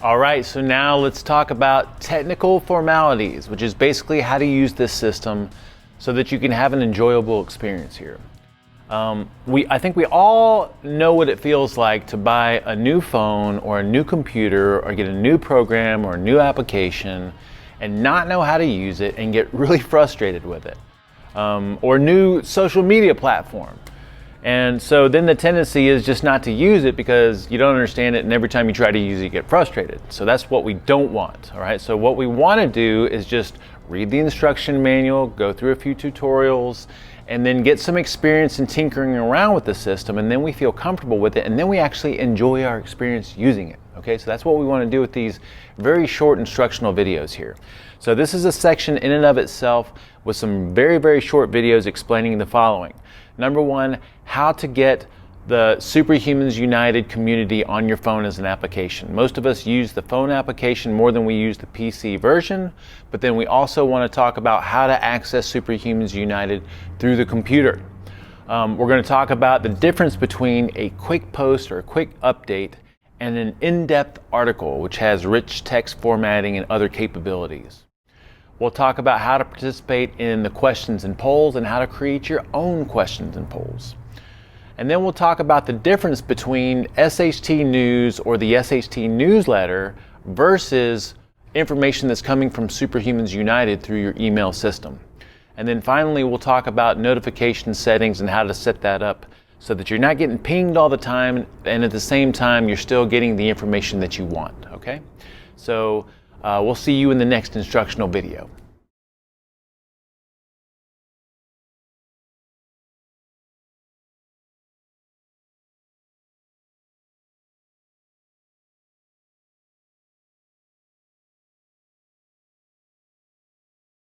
All right, so now let's talk about technical formalities, which is basically how to use this system so that you can have an enjoyable experience here. I think we all know what it feels like to buy a new phone or a new computer or get a new program or a new application and not know how to use it and get really frustrated with it. Or a new social media platform. And so then the tendency is just not to use it because you don't understand it, and every time you try to use it, you get frustrated. So that's what we don't want, all right? So what we want to do is just read the instruction manual, go through a few tutorials, and then get some experience in tinkering around with the system, and then we feel comfortable with it, and then we actually enjoy our experience using it, okay? So that's what we want to do with these very short instructional videos here. So this is a section in and of itself with some very, very short videos explaining the following. Number one, how to get the SuperHumans United community on your phone as an application. Most of us use the phone application more than we use the PC version, but then we also want to talk about how to access SuperHumans United through the computer. We're going to talk about the difference between a quick post or a quick update and an in-depth article, which has rich text formatting and other capabilities. We'll talk about how to participate in the questions and polls and how to create your own questions and polls. And then we'll talk about the difference between SHT News or the SHT newsletter versus information that's coming from SuperHumans United through your email system. And then finally, we'll talk about notification settings and how to set that up so that you're not getting pinged all the time, and at the same time, you're still getting the information that you want, okay? So we'll see you in the next instructional video.